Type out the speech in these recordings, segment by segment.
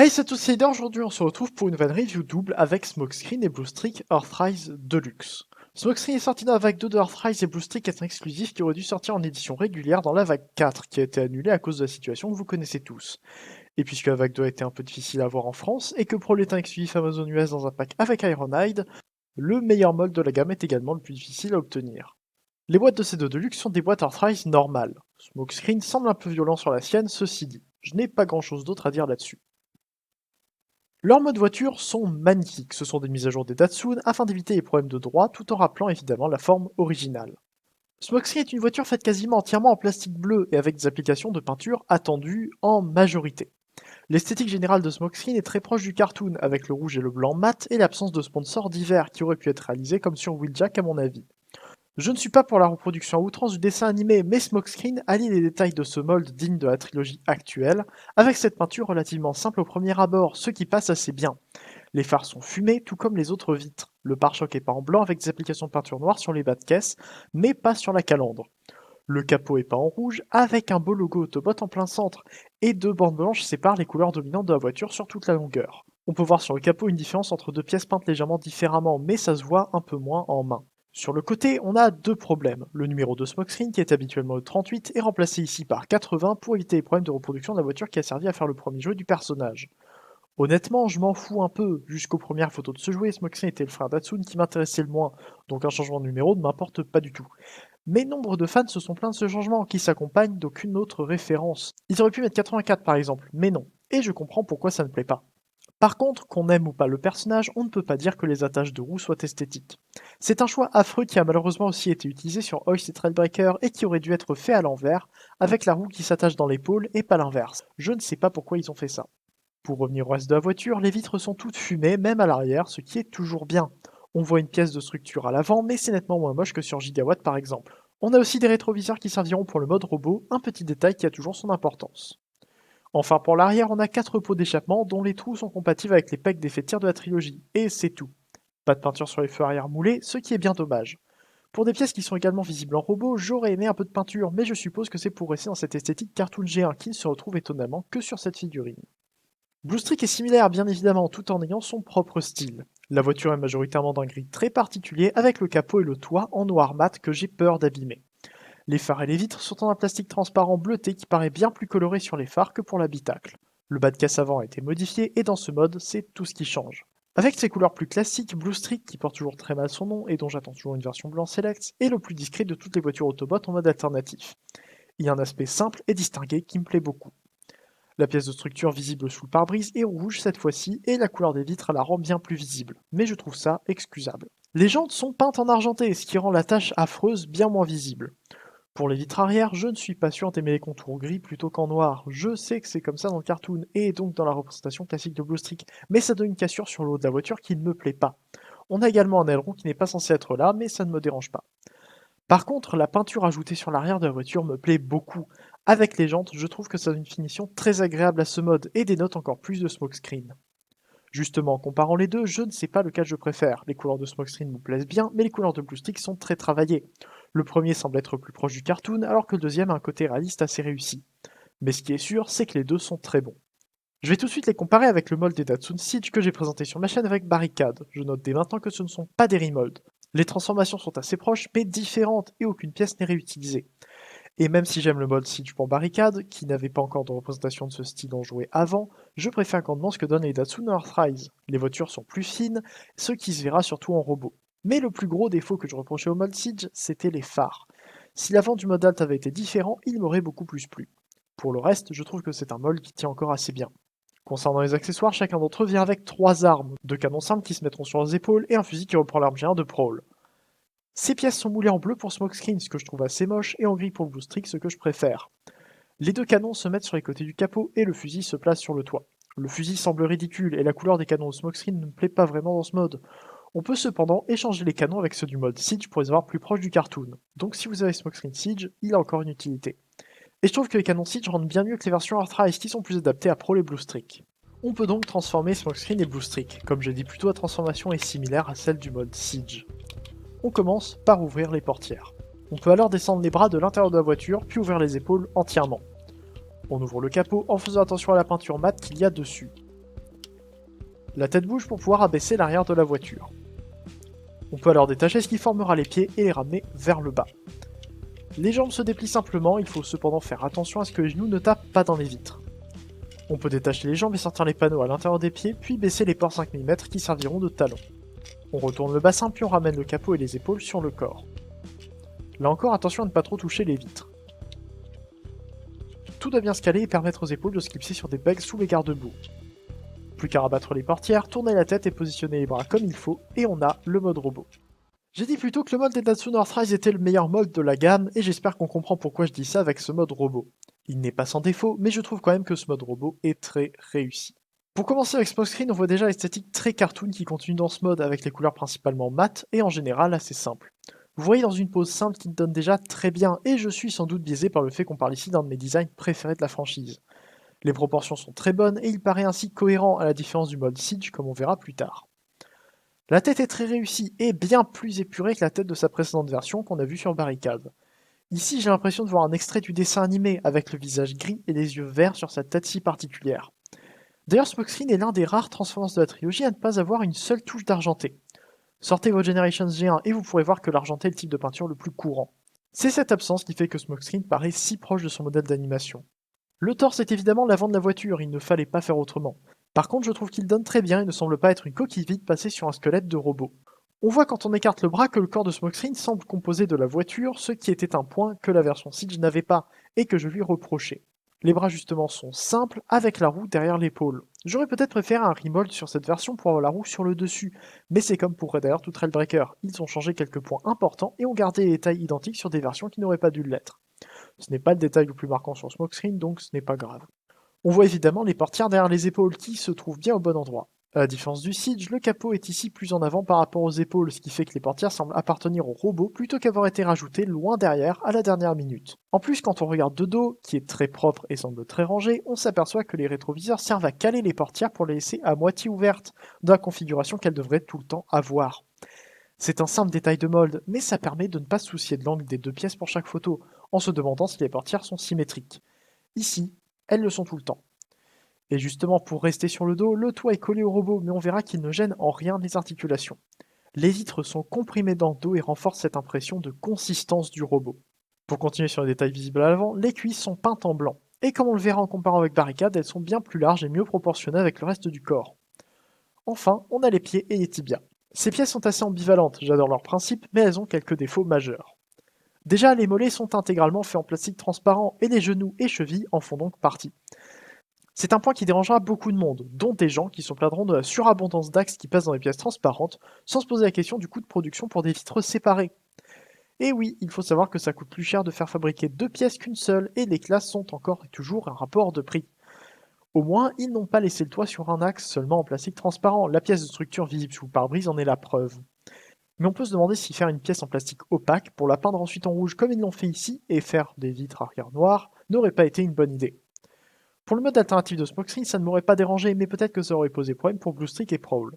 Hey, c'est Outsider, aujourd'hui on se retrouve pour une nouvelle review double avec Smokescreen et Bluestreak Earthrise Deluxe. Smokescreen est sorti dans la vague 2 de Earthrise et Bluestreak est un exclusif qui aurait dû sortir en édition régulière dans la vague 4 qui a été annulée à cause de la situation que vous connaissez tous. Et puisque la vague 2 a été un peu difficile à voir en France et que Brawl est un exclusif Amazon US dans un pack avec Ironhide, le meilleur mode de la gamme est également le plus difficile à obtenir. Les boîtes de ces deux Deluxe sont des boîtes Earthrise normales. Smokescreen semble un peu violent sur la sienne, ceci dit. Je n'ai pas grand chose d'autre à dire là-dessus. Leurs modes voiture sont magnifiques, ce sont des mises à jour des Datsun afin d'éviter les problèmes de droit tout en rappelant évidemment la forme originale. Smokescreen est une voiture faite quasiment entièrement en plastique bleu et avec des applications de peinture attendues en majorité. L'esthétique générale de Smokescreen est très proche du cartoon avec le rouge et le blanc mat et l'absence de sponsors divers qui auraient pu être réalisés comme sur Wheeljack à mon avis. Je ne suis pas pour la reproduction à outrance du dessin animé, mais Smokescreen allie les détails de ce mold digne de la trilogie actuelle, avec cette peinture relativement simple au premier abord, ce qui passe assez bien. Les phares sont fumés, tout comme les autres vitres. Le pare-choc est peint en blanc avec des applications de peinture noire sur les bas de caisse, mais pas sur la calandre. Le capot est peint en rouge, avec un beau logo Autobot en plein centre, et deux bandes blanches séparent les couleurs dominantes de la voiture sur toute la longueur. On peut voir sur le capot une différence entre deux pièces peintes légèrement différemment, mais ça se voit un peu moins en main. Sur le côté, on a deux problèmes. Le numéro de Smokescreen, qui est habituellement le 38, est remplacé ici par 80 pour éviter les problèmes de reproduction de la voiture qui a servi à faire le premier jeu du personnage. Honnêtement, je m'en fous un peu. Jusqu'aux premières photos de ce jouet, Smokescreen était le frère d'Atsun qui m'intéressait le moins, donc un changement de numéro ne m'importe pas du tout. Mais nombre de fans se sont plaints de ce changement, qui s'accompagne d'aucune autre référence. Ils auraient pu mettre 84 par exemple, mais non. Et je comprends pourquoi ça ne plaît pas. Par contre, qu'on aime ou pas le personnage, on ne peut pas dire que les attaches de roues soient esthétiques. C'est un choix affreux qui a malheureusement aussi été utilisé sur Hoist et Trailbreaker et qui aurait dû être fait à l'envers, avec la roue qui s'attache dans l'épaule et pas l'inverse. Je ne sais pas pourquoi ils ont fait ça. Pour revenir au reste de la voiture, les vitres sont toutes fumées, même à l'arrière, ce qui est toujours bien. On voit une pièce de structure à l'avant, mais c'est nettement moins moche que sur Gigawatt par exemple. On a aussi des rétroviseurs qui serviront pour le mode robot, un petit détail qui a toujours son importance. Enfin pour l'arrière, on a 4 pots d'échappement dont les trous sont compatibles avec les pecs d'effet de tir de la trilogie, et c'est tout. Pas de peinture sur les feux arrière moulés, ce qui est bien dommage. Pour des pièces qui sont également visibles en robot, j'aurais aimé un peu de peinture, mais je suppose que c'est pour rester dans cette esthétique cartoon G1 qui ne se retrouve étonnamment que sur cette figurine. Bluestreak est similaire bien évidemment tout en ayant son propre style. La voiture est majoritairement d'un gris très particulier avec le capot et le toit en noir mat que j'ai peur d'abîmer. Les phares et les vitres sont en un plastique transparent bleuté qui paraît bien plus coloré sur les phares que pour l'habitacle. Le bas de caisse avant a été modifié et dans ce mode, c'est tout ce qui change. Avec ses couleurs plus classiques, Bluestreak, qui porte toujours très mal son nom et dont j'attends toujours une version blanc select, est le plus discret de toutes les voitures Autobot en mode alternatif. Il y a un aspect simple et distingué qui me plaît beaucoup. La pièce de structure visible sous le pare-brise est rouge cette fois-ci et la couleur des vitres la rend bien plus visible, mais je trouve ça excusable. Les jantes sont peintes en argenté, ce qui rend la tache affreuse bien moins visible. Pour les vitres arrière, je ne suis pas sûr d'aimer les contours gris plutôt qu'en noir. Je sais que c'est comme ça dans le cartoon et donc dans la représentation classique de Bluestreak, mais ça donne une cassure sur le haut de la voiture qui ne me plaît pas. On a également un aileron qui n'est pas censé être là, mais ça ne me dérange pas. Par contre, la peinture ajoutée sur l'arrière de la voiture me plaît beaucoup. Avec les jantes, je trouve que ça donne une finition très agréable à ce mode et dénote encore plus de Smokescreen. Justement, en comparant les deux, je ne sais pas lequel je préfère. Les couleurs de Smokescreen me plaisent bien, mais les couleurs de Bluestreak sont très travaillées. Le premier semble être plus proche du cartoon, alors que le deuxième a un côté réaliste assez réussi. Mais ce qui est sûr, c'est que les deux sont très bons. Je vais tout de suite les comparer avec le mold des Datsun Siege que j'ai présenté sur ma chaîne avec Barricade. Je note dès maintenant que ce ne sont pas des remolds. Les transformations sont assez proches, mais différentes, et aucune pièce n'est réutilisée. Et même si j'aime le mode Siege pour Barricade, qui n'avait pas encore de représentation de ce style en jouet avant, je préfère grandement ce que donnent les Datsun Earthrise. Les voitures sont plus fines, ce qui se verra surtout en robot. Mais le plus gros défaut que je reprochais au mode Siege, c'était les phares. Si l'avant du mode Alt avait été différent, il m'aurait beaucoup plus plu. Pour le reste, je trouve que c'est un mode qui tient encore assez bien. Concernant les accessoires, chacun d'entre eux vient avec 3 armes, 2 canons simples qui se mettront sur les épaules et un fusil qui reprend l'arme G1 de Prowl. Ces pièces sont moulées en bleu pour Smokescreen, ce que je trouve assez moche, et en gris pour le Bluestreak, ce que je préfère. Les deux canons se mettent sur les côtés du capot et le fusil se place sur le toit. Le fusil semble ridicule et la couleur des canons au Smokescreen ne me plaît pas vraiment dans ce mode. On peut cependant échanger les canons avec ceux du mode Siege pour les avoir plus proches du cartoon. Donc si vous avez Smokescreen Siege, il a encore une utilité. Et je trouve que les canons Siege rendent bien mieux que les versions Earthrise qui sont plus adaptées à Pro et Bluestreak. On peut donc transformer Smokescreen et Bluestreak. Comme je dis plus tôt, la transformation est similaire à celle du mode Siege. On commence par ouvrir les portières. On peut alors descendre les bras de l'intérieur de la voiture, puis ouvrir les épaules entièrement. On ouvre le capot en faisant attention à la peinture mate qu'il y a dessus. La tête bouge pour pouvoir abaisser l'arrière de la voiture. On peut alors détacher ce qui formera les pieds et les ramener vers le bas. Les jambes se déplient simplement, il faut cependant faire attention à ce que les genoux ne tapent pas dans les vitres. On peut détacher les jambes et sortir les panneaux à l'intérieur des pieds, puis baisser les ports 5 mm qui serviront de talons. On retourne le bassin, puis on ramène le capot et les épaules sur le corps. Là encore, attention à ne pas trop toucher les vitres. Tout doit bien se caler et permettre aux épaules de se clipser sur des bagues sous les garde-boue. Plus qu'à rabattre les portières, tourner la tête et positionner les bras comme il faut, et on a le mode robot. J'ai dit plutôt que le mode Daihatsu Northrise était le meilleur mode de la gamme, et j'espère qu'on comprend pourquoi je dis ça avec ce mode robot. Il n'est pas sans défaut, mais je trouve quand même que ce mode robot est très réussi. Pour commencer avec Smokescreen, on voit déjà l'esthétique très cartoon qui continue dans ce mode avec les couleurs principalement mates et en général assez simples. Vous voyez dans une pose simple qui donne déjà très bien, et je suis sans doute biaisé par le fait qu'on parle ici d'un de mes designs préférés de la franchise. Les proportions sont très bonnes et il paraît ainsi cohérent à la différence du mode Siege comme on verra plus tard. La tête est très réussie et bien plus épurée que la tête de sa précédente version qu'on a vue sur Barricade. Ici j'ai l'impression de voir un extrait du dessin animé avec le visage gris et les yeux verts sur sa tête si particulière. D'ailleurs Smokescreen est l'un des rares Transformers de la trilogie à ne pas avoir une seule touche d'argenté. Sortez votre Generations G1 et vous pourrez voir que l'argenté est le type de peinture le plus courant. C'est cette absence qui fait que Smokescreen paraît si proche de son modèle d'animation. Le torse est évidemment l'avant de la voiture, il ne fallait pas faire autrement. Par contre, je trouve qu'il donne très bien et ne semble pas être une coquille vide passée sur un squelette de robot. On voit quand on écarte le bras que le corps de Smokescreen semble composé de la voiture, ce qui était un point que la version Siege n'avait pas, et que je lui reprochais. Les bras justement sont simples, avec la roue derrière l'épaule. J'aurais peut-être préféré un remold sur cette version pour avoir la roue sur le dessus, mais c'est comme pour Raider tout Trailbreaker, ils ont changé quelques points importants et ont gardé les détails identiques sur des versions qui n'auraient pas dû l'être. Ce n'est pas le détail le plus marquant sur Smokescreen, donc ce n'est pas grave. On voit évidemment les portières derrière les épaules qui se trouvent bien au bon endroit. À la différence du Siege, le capot est ici plus en avant par rapport aux épaules, ce qui fait que les portières semblent appartenir au robot plutôt qu'avoir été rajoutées loin derrière à la dernière minute. En plus, quand on regarde de dos, qui est très propre et semble très rangé, on s'aperçoit que les rétroviseurs servent à caler les portières pour les laisser à moitié ouvertes, dans la configuration qu'elles devraient tout le temps avoir. C'est un simple détail de mold, mais ça permet de ne pas se soucier de l'angle des deux pièces pour chaque photo, en se demandant si les portières sont symétriques. Ici, elles le sont tout le temps. Et justement, pour rester sur le dos, le toit est collé au robot, mais on verra qu'il ne gêne en rien les articulations. Les vitres sont comprimées dans le dos et renforcent cette impression de consistance du robot. Pour continuer sur les détails visibles à l'avant, les cuisses sont peintes en blanc. Et comme on le verra en comparant avec Barricade, elles sont bien plus larges et mieux proportionnées avec le reste du corps. Enfin, on a les pieds et les tibias. Ces pièces sont assez ambivalentes, j'adore leur principe, mais elles ont quelques défauts majeurs. Déjà, les mollets sont intégralement faits en plastique transparent et les genoux et chevilles en font donc partie. C'est un point qui dérangera beaucoup de monde, dont des gens qui se plaindront de la surabondance d'axes qui passent dans les pièces transparentes, sans se poser la question du coût de production pour des vitres séparées. Et oui, il faut savoir que ça coûte plus cher de faire fabriquer deux pièces qu'une seule, et les classes sont encore et toujours un rapport de prix. Au moins, ils n'ont pas laissé le toit sur un axe seulement en plastique transparent, la pièce de structure visible sous le pare-brise en est la preuve. Mais on peut se demander si faire une pièce en plastique opaque pour la peindre ensuite en rouge comme ils l'ont fait ici et faire des vitres arrière noires n'aurait pas été une bonne idée. Pour le mode alternatif de Smokescreen, ça ne m'aurait pas dérangé, mais peut-être que ça aurait posé problème pour Bluestreak et Prowl.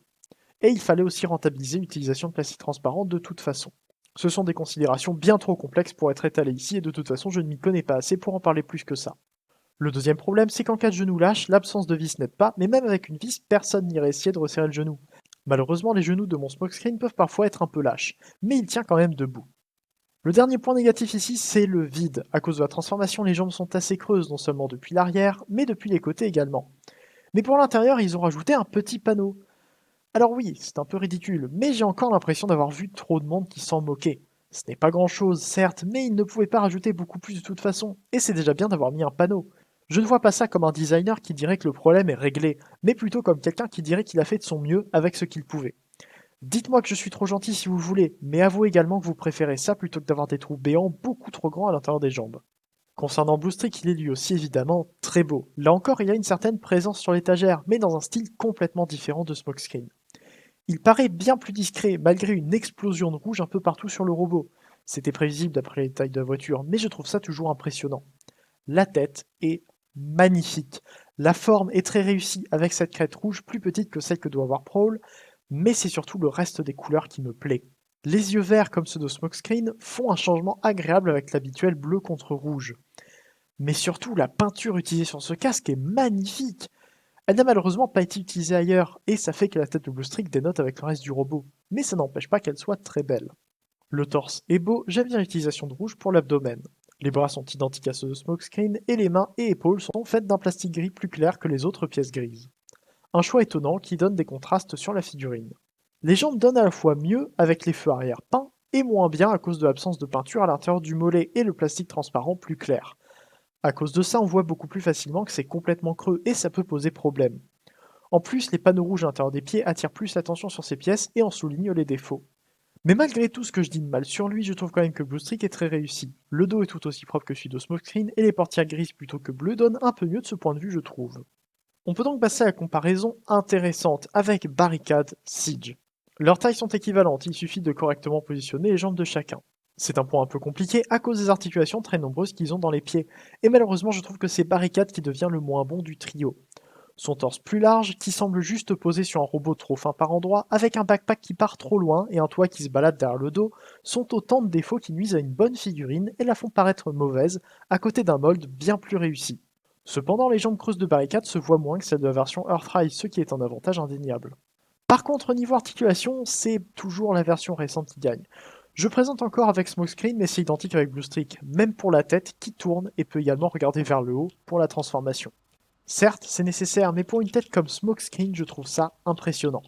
Et il fallait aussi rentabiliser l'utilisation de plastique transparent de toute façon. Ce sont des considérations bien trop complexes pour être étalées ici et de toute façon je ne m'y connais pas assez pour en parler plus que ça. Le deuxième problème, c'est qu'en cas de genou lâche, l'absence de vis n'aide pas, mais même avec une vis, personne n'irait essayer de resserrer le genou. Malheureusement, les genoux de mon Smokescreen peuvent parfois être un peu lâches, mais il tient quand même debout. Le dernier point négatif ici, c'est le vide. À cause de la transformation, les jambes sont assez creuses, non seulement depuis l'arrière, mais depuis les côtés également. Mais pour l'intérieur, ils ont rajouté un petit panneau. Alors oui, c'est un peu ridicule, mais j'ai encore l'impression d'avoir vu trop de monde qui s'en moquait. Ce n'est pas grand chose, certes, mais ils ne pouvaient pas rajouter beaucoup plus de toute façon, et c'est déjà bien d'avoir mis un panneau. Je ne vois pas ça comme un designer qui dirait que le problème est réglé, mais plutôt comme quelqu'un qui dirait qu'il a fait de son mieux avec ce qu'il pouvait. Dites-moi que je suis trop gentil si vous voulez, mais avouez également que vous préférez ça plutôt que d'avoir des trous béants beaucoup trop grands à l'intérieur des jambes. Concernant Bluestreak, il est lui aussi évidemment très beau. Là encore, il a une certaine présence sur l'étagère, mais dans un style complètement différent de Smokescreen. Il paraît bien plus discret, malgré une explosion de rouge un peu partout sur le robot. C'était prévisible d'après les tailles de la voiture, mais je trouve ça toujours impressionnant. La tête est magnifique. La forme est très réussie avec cette crête rouge plus petite que celle que doit avoir Prowl, mais c'est surtout le reste des couleurs qui me plaît. Les yeux verts comme ceux de Smokescreen font un changement agréable avec l'habituel bleu contre rouge. Mais surtout, la peinture utilisée sur ce casque est magnifique. Elle n'a malheureusement pas été utilisée ailleurs, et ça fait que la tête de Bluestreak dénote avec le reste du robot, mais ça n'empêche pas qu'elle soit très belle. Le torse est beau, j'aime bien l'utilisation de rouge pour l'abdomen. Les bras sont identiques à ceux de Smokescreen, et les mains et épaules sont faites d'un plastique gris plus clair que les autres pièces grises. Un choix étonnant qui donne des contrastes sur la figurine. Les jambes donnent à la fois mieux avec les feux arrière peints, et moins bien à cause de l'absence de peinture à l'intérieur du mollet et le plastique transparent plus clair. À cause de ça, on voit beaucoup plus facilement que c'est complètement creux et ça peut poser problème. En plus, les panneaux rouges à l'intérieur des pieds attirent plus l'attention sur ces pièces et en soulignent les défauts. Mais malgré tout ce que je dis de mal sur lui, je trouve quand même que Bluestreak est très réussi. Le dos est tout aussi propre que celui de Smokescreen et les portières grises plutôt que bleues donnent un peu mieux de ce point de vue, je trouve. On peut donc passer à la comparaison intéressante avec Barricade Siege. Leurs tailles sont équivalentes, il suffit de correctement positionner les jambes de chacun. C'est un point un peu compliqué à cause des articulations très nombreuses qu'ils ont dans les pieds, et malheureusement je trouve que c'est Barricade qui devient le moins bon du trio. Son torse plus large, qui semble juste posé sur un robot trop fin par endroits, avec un backpack qui part trop loin et un toit qui se balade derrière le dos, sont autant de défauts qui nuisent à une bonne figurine et la font paraître mauvaise, à côté d'un mold bien plus réussi. Cependant, les jambes creuses de Barricade se voient moins que celles de la version Earthrise, ce qui est un avantage indéniable. Par contre, niveau articulation, c'est toujours la version récente qui gagne. Je présente encore avec Smokescreen, mais c'est identique avec Bluestreak, même pour la tête qui tourne et peut également regarder vers le haut pour la transformation. Certes, c'est nécessaire, mais pour une tête comme Smokescreen, je trouve ça impressionnant.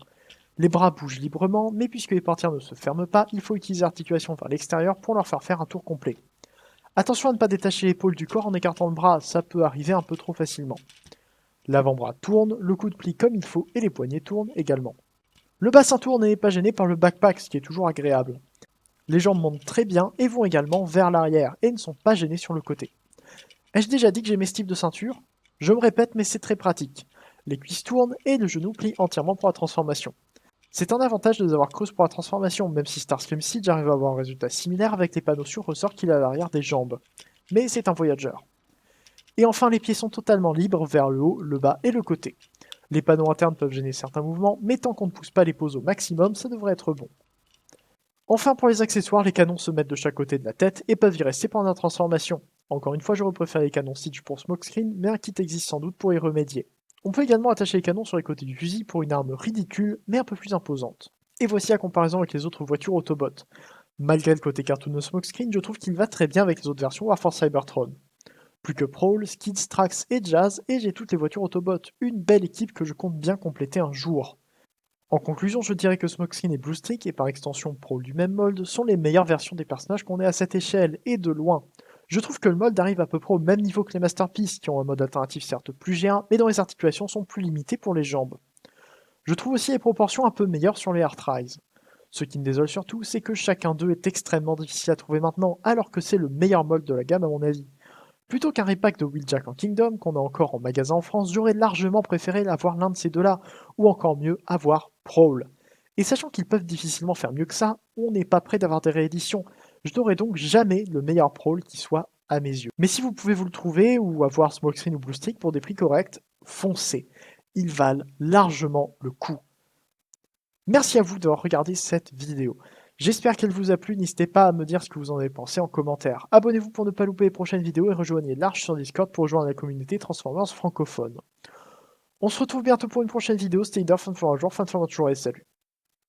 Les bras bougent librement, mais puisque les portières ne se ferment pas, il faut utiliser l'articulation vers l'extérieur pour leur faire un tour complet. Attention à ne pas détacher l'épaule du corps en écartant le bras, ça peut arriver un peu trop facilement. L'avant-bras tourne, le coude plie comme il faut et les poignets tournent également. Le bassin tourne et n'est pas gêné par le backpack, ce qui est toujours agréable. Les jambes montent très bien et vont également vers l'arrière et ne sont pas gênées sur le côté. Ai-je déjà dit que j'aimais ce type de ceinture? Je me répète, mais c'est très pratique. Les cuisses tournent et le genou plie entièrement pour la transformation. C'est un avantage de les avoir creuses pour la transformation, même si Starscream Siege arrive à avoir un résultat similaire avec les panneaux sur ressort qu'il a à l'arrière des jambes. Mais c'est un Voyager. Et enfin, les pieds sont totalement libres vers le haut, le bas et le côté. Les panneaux internes peuvent gêner certains mouvements, mais tant qu'on ne pousse pas les poses au maximum, ça devrait être bon. Enfin, pour les accessoires, les canons se mettent de chaque côté de la tête et peuvent y rester pendant la transformation. Encore une fois, j'aurais préféré les canons Siege pour Smokescreen, mais un kit existe sans doute pour y remédier. On peut également attacher les canons sur les côtés du fusil pour une arme ridicule, mais un peu plus imposante. Et voici la comparaison avec les autres voitures Autobot. Malgré le côté cartoon de Smokescreen, je trouve qu'il va très bien avec les autres versions Warforce Cybertron. Plus que Prowl, Skid, Strax et Jazz, et j'ai toutes les voitures Autobot, une belle équipe que je compte bien compléter un jour. En conclusion, je dirais que Smokescreen et Bluestreak, et par extension Prowl du même mold, sont les meilleures versions des personnages qu'on ait à cette échelle, et de loin. Je trouve que le mold arrive à peu près au même niveau que les Masterpieces, qui ont un mode alternatif certes plus géant, mais dont les articulations sont plus limitées pour les jambes. Je trouve aussi les proportions un peu meilleures sur les Earthrise. Ce qui me désole surtout, c'est que chacun d'eux est extrêmement difficile à trouver maintenant, alors que c'est le meilleur mold de la gamme à mon avis. Plutôt qu'un repack de Wheeljack en Kingdom, qu'on a encore en magasin en France, j'aurais largement préféré avoir l'un de ces deux-là, ou encore mieux, avoir Prowl. Et sachant qu'ils peuvent difficilement faire mieux que ça, on n'est pas prêt d'avoir des rééditions. Je n'aurai donc jamais le meilleur Prowl qui soit à mes yeux. Mais si vous pouvez vous le trouver, ou avoir Smokescreen ou Bluestreak pour des prix corrects, foncez. Ils valent largement le coup. Merci à vous d'avoir regardé cette vidéo. J'espère qu'elle vous a plu, n'hésitez pas à me dire ce que vous en avez pensé en commentaire. Abonnez-vous pour ne pas louper les prochaines vidéos et rejoignez l'Arche sur Discord pour rejoindre la communauté Transformers francophone. On se retrouve bientôt pour une prochaine vidéo, c'était Leader, fin de jour, fin de jour et salut.